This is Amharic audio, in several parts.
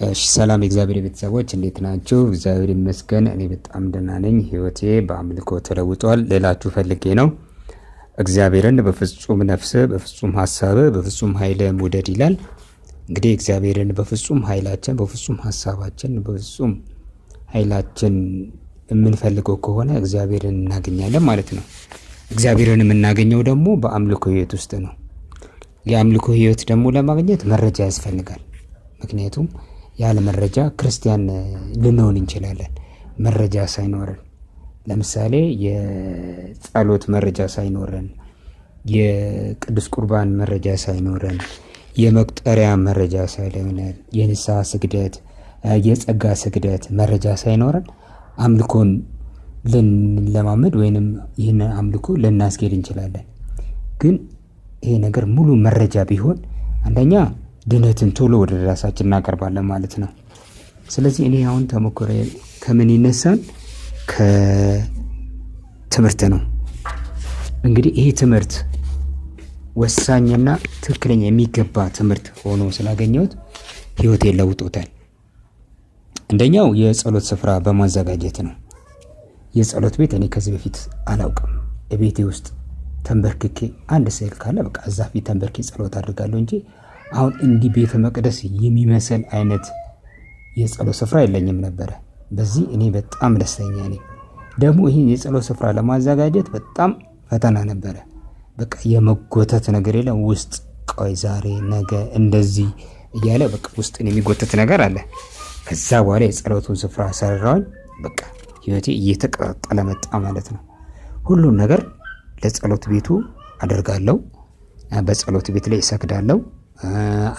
እሺ ሰላም የእግዚአብሔር ቤተሰቦች እንዴት ናችሁ? እግዚአብሔር ይመስገን እኔ በጣም ደህና ነኝ። ህይወቴ በአምልኮ ተለውጧል ልላችሁ ፈልጌ ነው። እግዚአብሔርን በፍጹም ነፍስህ፣ በፍጹም ሐሳብህ፣ በፍጹም ኃይልህ ውደድ ይላል። እንግዲህ እግዚአብሔርን በፍጹም ኃይላችን፣ በፍጹም ሐሳባችን፣ በፍጹም ኃይላችን የምንፈልገው ከሆነ እግዚአብሔርን እናገኛለን ማለት ነው። እግዚአብሔርን የምናገኘው ደግሞ በአምልኮ ህይወት ውስጥ ነው። የአምልኮ ህይወት ደግሞ ለማግኘት መረጃ ያስፈልጋል። ምክንያቱም ያለ መረጃ ክርስቲያን ልንሆን እንችላለን። መረጃ ሳይኖረን፣ ለምሳሌ የጸሎት መረጃ ሳይኖረን፣ የቅዱስ ቁርባን መረጃ ሳይኖረን፣ የመቁጠሪያ መረጃ ሳይኖረን፣ የንስሐ ስግደት፣ የጸጋ ስግደት መረጃ ሳይኖረን አምልኮን ልንለማመድ ወይንም ይህን አምልኮ ልናስኬድ እንችላለን። ግን ይሄ ነገር ሙሉ መረጃ ቢሆን አንደኛ ድነትን ቶሎ ወደ ራሳችን እናቀርባለን ማለት ነው። ስለዚህ እኔ አሁን ተሞክሮ ከምን ይነሳል? ከትምህርት ነው። እንግዲህ ይሄ ትምህርት ወሳኝና ትክክለኛ የሚገባ ትምህርት ሆኖ ስላገኘሁት ህይወቴን ለውጦታል። አንደኛው የጸሎት ስፍራ በማዘጋጀት ነው። የጸሎት ቤት እኔ ከዚህ በፊት አላውቅም። ቤቴ ውስጥ ተንበርክኬ አንድ ስዕል ካለ በቃ እዛ ፊት ተንበርክኬ ጸሎት አድርጋለሁ እንጂ አሁን እንዲህ ቤተ መቅደስ የሚመስል አይነት የጸሎት ስፍራ የለኝም ነበረ። በዚህ እኔ በጣም ደስተኛ ነኝ። ደግሞ ይህን የጸሎት ስፍራ ለማዘጋጀት በጣም ፈተና ነበረ። በቃ የመጎተት ነገር የለም። ውስጥ ቆይ ዛሬ ነገ እንደዚህ እያለ በቃ ውስጥን የሚጎተት ነገር አለ። ከዛ በኋላ የጸሎቱን ስፍራ ሰራሁኝ። በቃ ህይወቴ እየተቀጣጠለ መጣ ማለት ነው። ሁሉም ነገር ለጸሎት ቤቱ አደርጋለሁ። በጸሎት ቤት ላይ እሰግዳለሁ፣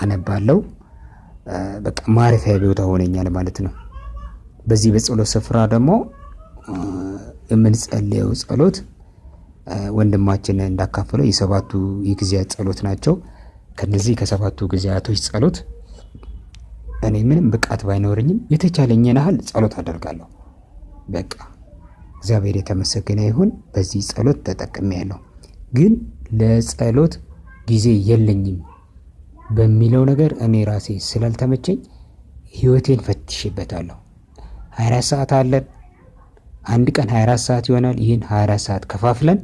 አነባለሁ። በቃ ማረፊያ ቦታ ሆነኛል ማለት ነው። በዚህ በጸሎት ስፍራ ደግሞ የምንጸልየው ጸሎት ወንድማችን እንዳካፈለው የሰባቱ የጊዜያት ጸሎት ናቸው። ከነዚህ ከሰባቱ ጊዜያቶች ጸሎት እኔ ምንም ብቃት ባይኖረኝም የተቻለኝን ያህል ጸሎት አደርጋለሁ። በቃ እግዚአብሔር የተመሰገነ ይሁን። በዚህ ጸሎት ተጠቅሜያለሁ። ግን ለጸሎት ጊዜ የለኝም በሚለው ነገር እኔ ራሴ ስላልተመቸኝ ህይወቴን ፈትሼበታለሁ። 24 ሰዓት አለን። አንድ ቀን 24 ሰዓት ይሆናል። ይህን 24 ሰዓት ከፋፍለን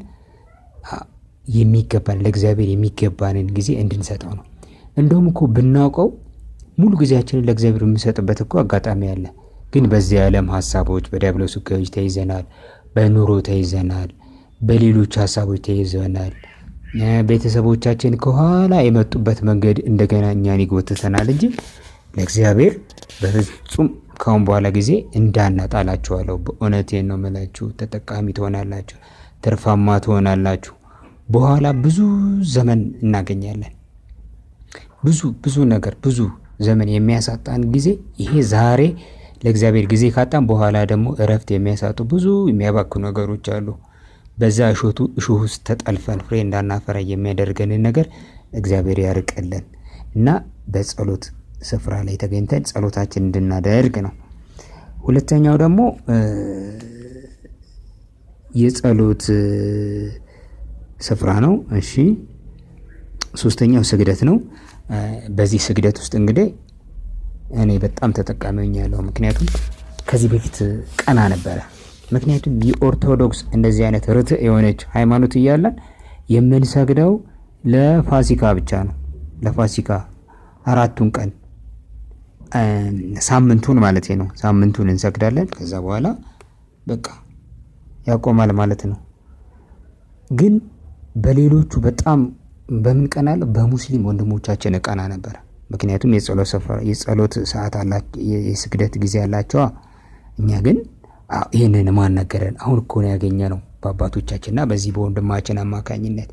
የሚገባን ለእግዚአብሔር የሚገባንን ጊዜ እንድንሰጠው ነው። እንደውም እኮ ብናውቀው ሙሉ ጊዜያችንን ለእግዚአብሔር የምንሰጥበት እኮ አጋጣሚ አለ። ግን በዚህ ዓለም ሐሳቦች፣ በዲያብሎስ ውጊያዎች ተይዘናል። በኑሮ ተይዘናል። በሌሎች ሐሳቦች ተይዘናል። ቤተሰቦቻችን ከኋላ የመጡበት መንገድ እንደገና እኛን ይጎትተናል እንጂ ለእግዚአብሔር በፍጹም ካሁን በኋላ ጊዜ እንዳናጣላችኋለሁ። በእውነቴን ነው የምላችሁ። ተጠቃሚ ትሆናላችሁ፣ ትርፋማ ትሆናላችሁ። በኋላ ብዙ ዘመን እናገኛለን። ብዙ ነገር ብዙ ዘመን የሚያሳጣን ጊዜ ይሄ ዛሬ ለእግዚአብሔር ጊዜ ካጣን በኋላ ደግሞ እረፍት የሚያሳጡ ብዙ የሚያባክኑ ነገሮች አሉ። በዛ እሾህ ውስጥ ተጠልፈን ፍሬ እንዳናፈራ የሚያደርገንን ነገር እግዚአብሔር ያርቅልን እና በጸሎት ስፍራ ላይ ተገኝተን ጸሎታችን እንድናደርግ ነው። ሁለተኛው ደግሞ የጸሎት ስፍራ ነው። እሺ፣ ሶስተኛው ስግደት ነው። በዚህ ስግደት ውስጥ እንግዲህ እኔ በጣም ተጠቃሚ ሆኛለሁ። ምክንያቱም ከዚህ በፊት ቀና ነበረ። ምክንያቱም የኦርቶዶክስ እንደዚህ አይነት ርትዕ የሆነች ሃይማኖት እያለን የምንሰግደው ለፋሲካ ብቻ ነው። ለፋሲካ 4ቱን ቀን ሳምንቱን ማለት ነው። ሳምንቱን እንሰግዳለን። ከዛ በኋላ በቃ ያቆማል ማለት ነው። ግን በሌሎቹ በጣም በምን ቀናለሁ? በሙስሊም ወንድሞቻችን ቀና ነበር። ምክንያቱም የጸሎት ሰዓት አላቸው፣ የስግደት ጊዜ አላቸው። እኛ ግን ይህንን ማን ነገረን? አሁን እኮ ነው ያገኘነው በአባቶቻችንና በዚህ በወንድማችን አማካኝነት።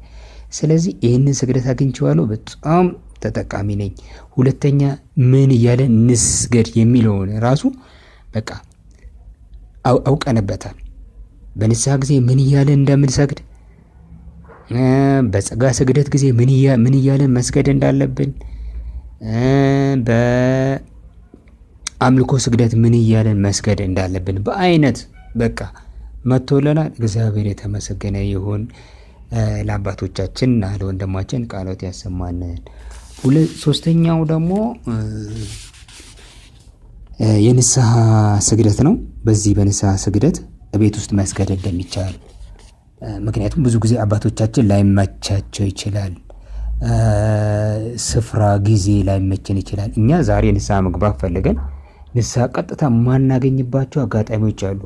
ስለዚህ ይህንን ስግደት አግኝቼዋለሁ። በጣም ተጠቃሚ ነኝ። ሁለተኛ ምን እያለን እንስገድ የሚለውን ራሱ በቃ አውቀንበታል። በንስሐ ጊዜ ምን እያለን እንደምንሰግድ፣ በጸጋ ስግደት ጊዜ ምን እያለን መስገድ እንዳለብን፣ በአምልኮ ስግደት ምን እያለን መስገድ እንዳለብን በአይነት በቃ መጥቶልናል። እግዚአብሔር የተመሰገነ ይሁን። ለአባቶቻችን እና ለወንድማችን ቃሎት ያሰማንን። ሶስተኛው ደግሞ የንስሐ ስግደት ነው። በዚህ በንስሐ ስግደት ቤት ውስጥ መስገድ እንደሚቻል፣ ምክንያቱም ብዙ ጊዜ አባቶቻችን ላይመቻቸው ይችላል፣ ስፍራ ጊዜ ላይመችን ይችላል። እኛ ዛሬ ንስሐ መግባት ፈልገን ንስሐ ቀጥታ ማናገኝባቸው አጋጣሚዎች አሉ።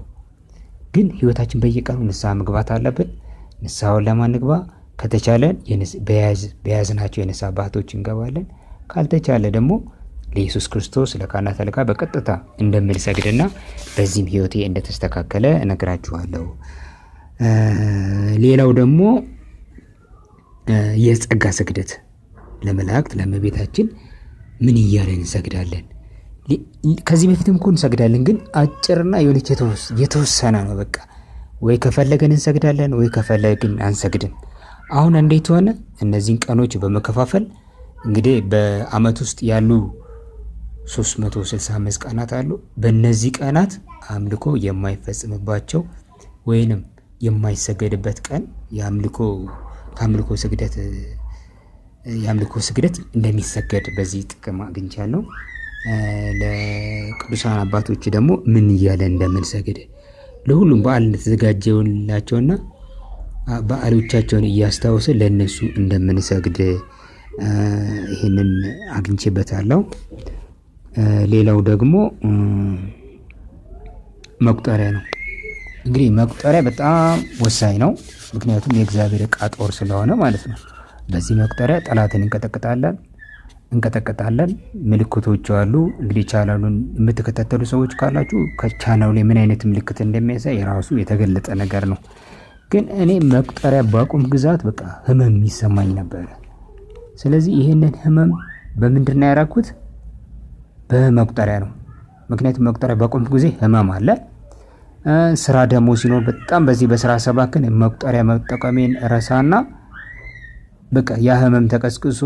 ግን ህይወታችን በየቀኑ ንስሐ መግባት አለብን። ንስሐውን ለማንግባ ከተቻለን በያዝናቸው የንስሐ አባቶች እንገባለን። ካልተቻለ ደግሞ ለኢየሱስ ክርስቶስ ለካህናተ ልካ በቀጥታ እንደምንሰግድና በዚህም ህይወቴ እንደተስተካከለ እነግራችኋለሁ። ሌላው ደግሞ የጸጋ ስግደት ለመላእክት ለእመቤታችን ምን እያለን እንሰግዳለን? ከዚህ በፊትም እኮ እንሰግዳለን፣ ግን አጭርና የሆነች የተወሰነ ነው። በቃ ወይ ከፈለገን እንሰግዳለን ወይ ከፈለግን አንሰግድም። አሁን እንዴት ሆነ? እነዚህን ቀኖች በመከፋፈል እንግዲህ በአመት ውስጥ ያሉ 365 ቀናት አሉ። በእነዚህ ቀናት አምልኮ የማይፈጽምባቸው ወይንም የማይሰገድበት ቀን የአምልኮ ስግደት እንደሚሰገድ በዚህ ጥቅም አግኝቻለሁ። ለቅዱሳን አባቶች ደግሞ ምን እያለ እንደምንሰግድ ለሁሉም በዓል እንደተዘጋጀላቸውና በዓሎቻቸውን እያስታወሰ ለነሱ እንደምንሰግድ ይህንን አግኝቼበታለሁ። ሌላው ደግሞ መቁጠሪያ ነው። እንግዲህ መቁጠሪያ በጣም ወሳኝ ነው። ምክንያቱም የእግዚአብሔር ዕቃ ጦር ስለሆነ ማለት ነው። በዚህ መቁጠሪያ ጠላትን እንቀጠቅጣለን። ምልክቶቹ አሉ። እንግዲህ ቻናሉን የምትከታተሉ ሰዎች ካላችሁ ከቻናሉ ላይ ምን አይነት ምልክት እንደሚያሳይ የራሱ የተገለጠ ነገር ነው። ግን እኔ መቁጠሪያ ባቁም ግዛት በቃ ህመም ይሰማኝ ነበረ። ስለዚህ ይህንን ህመም በምንድን ነው ያራኩት? በመቁጠሪያ ነው። ምክንያቱም መቁጠሪያ ባቁም ጊዜ ህመም አለ። ስራ ደግሞ ሲኖር በጣም በዚህ በስራ ሰባክን መቁጠሪያ መጠቀሜን ረሳና በቃ ያ ህመም ተቀስቅሶ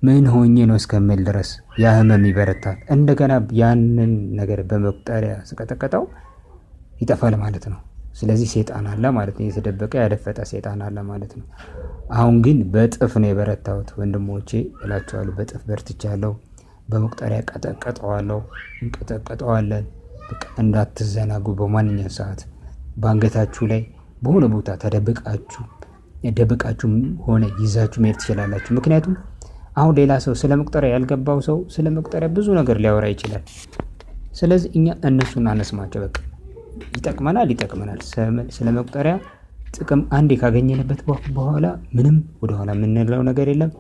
ምን ሆኜ ነው እስከምል ድረስ ያ ህመም ይበረታል። እንደገና ያንን ነገር በመቁጠሪያ ስቀጠቀጠው ይጠፋል ማለት ነው። ስለዚህ ሰይጣን አለ ማለት ነው። የተደበቀ ያደፈጠ ሰይጣን አለ ማለት ነው። አሁን ግን በጥፍ ነው የበረታሁት ወንድሞቼ እላችኋለሁ። በጥፍ በርትቻለሁ። በመቁጠሪያ እንቀጠቀጠዋለን። በቃ እንዳትዘናጉ። በማንኛውም ሰዓት በአንገታችሁ ላይ በሆነ ቦታ ደብቃችሁ ሆነ ይዛችሁ መሄድ ትችላላችሁ። ምክንያቱም አሁን ሌላ ሰው ስለ መቁጠሪያ ያልገባው ሰው ስለ መቁጠሪያ ብዙ ነገር ሊያወራ ይችላል። ስለዚህ እኛ እነሱን አነስማቸው። በቃ ይጠቅመናል። ስለ መቁጠሪያ ጥቅም አንዴ ካገኘንበት በኋላ ምንም ወደኋላ የምንለው ነገር የለም።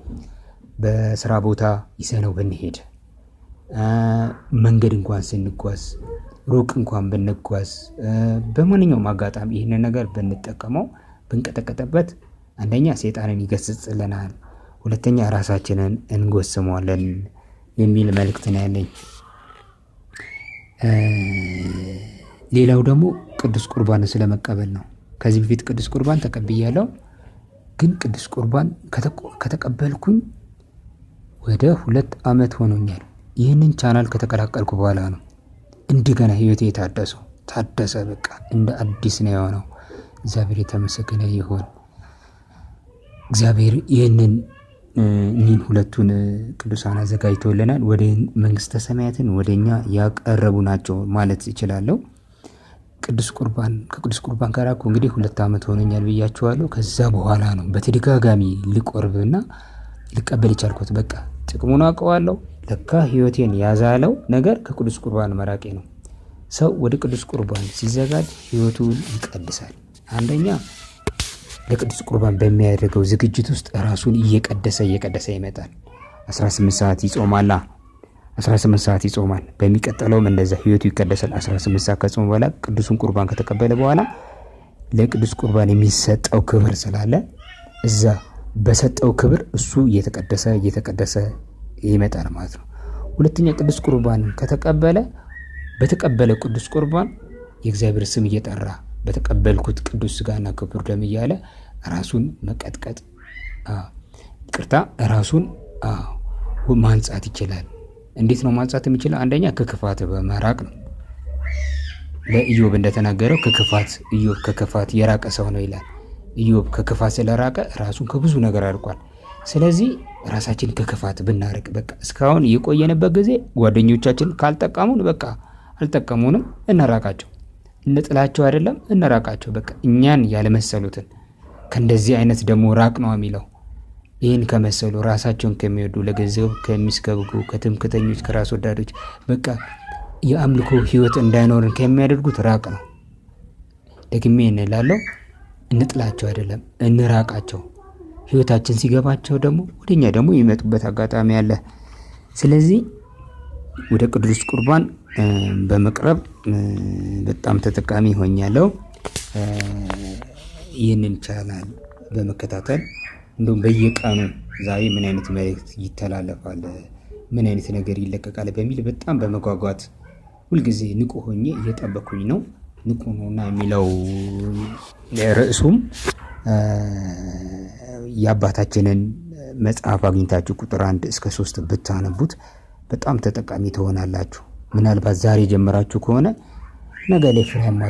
በስራ ቦታ ይዘነው ብንሄድ፣ መንገድ እንኳን ስንጓዝ፣ ሩቅ እንኳን ብንጓዝ፣ በማንኛውም አጋጣሚ ይህንን ነገር ብንጠቀመው ብንቀጠቀጠበት፣ አንደኛ ሰይጣንን ይገስጽልናል፣ ሁለተኛ ራሳችንን እንጎስመዋለን የሚል መልእክት ነው ያለኝ። ሌላው ደግሞ ቅዱስ ቁርባንን ስለመቀበል ነው። ከዚህ በፊት ቅዱስ ቁርባን ተቀብያለሁ። ግን ቅዱስ ቁርባን ከተቀበልኩኝ ወደ 2 ዓመት ሆኖኛል። ይህንን ቻናል ከተቀላቀልኩ በኋላ ነው እንደገና ህይወቴ ታደሰ። በቃ እንደ አዲስ ነው የሆነው። እግዚአብሔር የተመሰገነ ይሁን። እግዚአብሔር እኒህን ሁለቱን ቅዱሳን አዘጋጅቶልናል። ወደ መንግስተ ሰማያትን ወደኛ ያቀረቡ ናቸው ማለት ይችላለሁ። ከቅዱስ ቁርባን ጋር እኮ እንግዲህ 2 ዓመት ሆኖኛል ብያችኋለሁ። ከዛ በኋላ ነው በተደጋጋሚ ልቆርብና ልቀበል የቻልኩት። በቃ ጥቅሙን አውቀዋለሁ። ለካ ህይወቴን ያዛለው ነገር ከቅዱስ ቁርባን መራቄ ነው። ሰው ወደ ቅዱስ ቁርባን ሲዘጋጅ ህይወቱን ይቀድሳል። አንደኛ ለቅዱስ ቁርባን በሚያደርገው ዝግጅት ውስጥ ራሱን እየቀደሰ ይመጣል። 18 ሰዓት ይጾማል። በሚቀጥለውም እንደዛ ህይወቱ ይቀደሳል። 18 ሰዓት ከጾመ በኋላ ቅዱሱን ቁርባን ከተቀበለ በኋላ ለቅዱስ ቁርባን የሚሰጠው ክብር ስላለ እዛ በሰጠው ክብር እሱ እየተቀደሰ ይመጣል ማለት ነው። ሁለተኛ ቅዱስ ቁርባን በተቀበለ ቅዱስ ቁርባን የእግዚአብሔር ስም እየጠራ በተቀበልኩት ቅዱስ ስጋና ክቡር ደም እያለ ራሱን መቀጥቀጥ ራሱን ማንጻት ይችላል። እንዴት ነው ማንጻት የሚችለው? አንደኛ ከክፋት በመራቅ ነው። ለኢዮብ እንደተናገረው ኢዮብ ከክፋት የራቀ ሰው ነው ይላል። ኢዮብ ከክፋት ስለራቀ ራሱን ከብዙ ነገር አርቋል። ስለዚህ ራሳችን ከክፋት ብናርቅ በቃ እስካሁን የቆየንበት ጊዜ ጓደኞቻችን ካልጠቀሙን በቃ አልጠቀሙንም፣ እንራቃቸው። እንጥላቸው አይደለም እንራቃቸው። በቃ እኛን ያለመሰሉትን ከእንደዚህ አይነት ደግሞ ራቅ ነው የሚለው። ይህን ከመሰሉ ራሳቸውን ከሚወዱ ለገንዘብ ከሚስከብጉ ከትምክተኞች ከራስ ወዳዶች በቃ የአምልኮ ህይወት እንዳይኖርን ከሚያደርጉት ራቅ ነው። ደግሜ እንላለው፣ እንጥላቸው አይደለም እንራቃቸው። ህይወታችን ሲገባቸው ደግሞ ወደኛ ደግሞ የሚመጡበት አጋጣሚ አለ። ስለዚህ ወደ ቅዱስ ቁርባን በመቅረብ በጣም ተጠቃሚ ሆኛለሁ። ይህንን ቻናል በመከታተል እንደውም በየቀኑ ዛሬ ምን አይነት መልእክት ይተላለፋል፣ ምን አይነት ነገር ይለቀቃል በሚል በጣም በመጓጓት ሁልጊዜ ንቁ ሆኜ እየጠበኩኝ ነው። ንቁ ነውና የሚለው ርዕሱም የአባታችንን መጽሐፍ አግኝታችሁ ቁጥር 1 እስከ 3 ብታነቡት በጣም ተጠቃሚ ትሆናላችሁ። ምናልባት ዛሬ ጀመራችሁ ከሆነ ነገ ላይ ፍሬያማ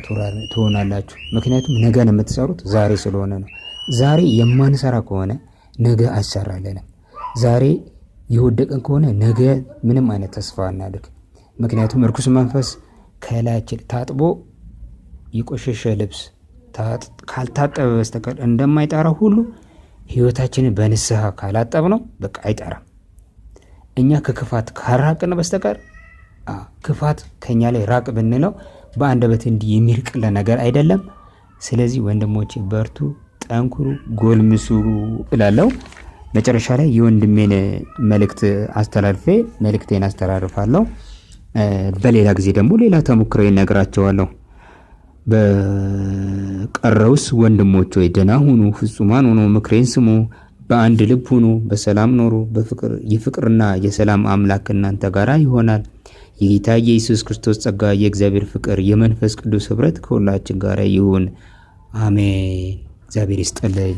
ትሆናላችሁ። ምክንያቱም ነገን የምትሰሩት ዛሬ ስለሆነ ነው። ዛሬ የማንሰራ ከሆነ ነገ አይሰራልንም። ዛሬ የወደቀን ከሆነ ነገ ምንም አይነት ተስፋ እናድርግ። ምክንያቱም እርኩስ መንፈስ ከላያችን ታጥቦ የቆሸሸ ልብስ ካልታጠበ በስተቀር እንደማይጠራ ሁሉ ህይወታችንን በንስሐ ካላጠብ ነው በቃ አይጠራም። እኛ ከክፋት ካራቅን በስተቀር ክፋት ከኛ ላይ ራቅ ብንለው በአንደበት እንዲህ የሚርቅለ ነገር አይደለም። ስለዚህ ወንድሞቼ በርቱ፣ ጠንክሩ፣ ጎልምሱ እላለሁ። መጨረሻ ላይ የወንድሜን መልእክቴን አስተላልፋለሁ። በሌላ ጊዜ ደግሞ ሌላ ተሞክሮ ይነግራቸዋለሁ። በቀረውስ ወንድሞች ሆይ ደህና ሁኑ፣ ፍጹማን ሁኑ፣ ምክሬን ስሙ፣ በአንድ ልብ ሁኑ፣ በሰላም ኖሩ። የፍቅርና የሰላም አምላክ እናንተ ጋር ይሆናል። የጌታ የኢየሱስ ክርስቶስ ጸጋ፣ የእግዚአብሔር ፍቅር፣ የመንፈስ ቅዱስ ህብረት ከሁላችን ጋር ይሁን። አሜን። እግዚአብሔር ይስጥልኝ።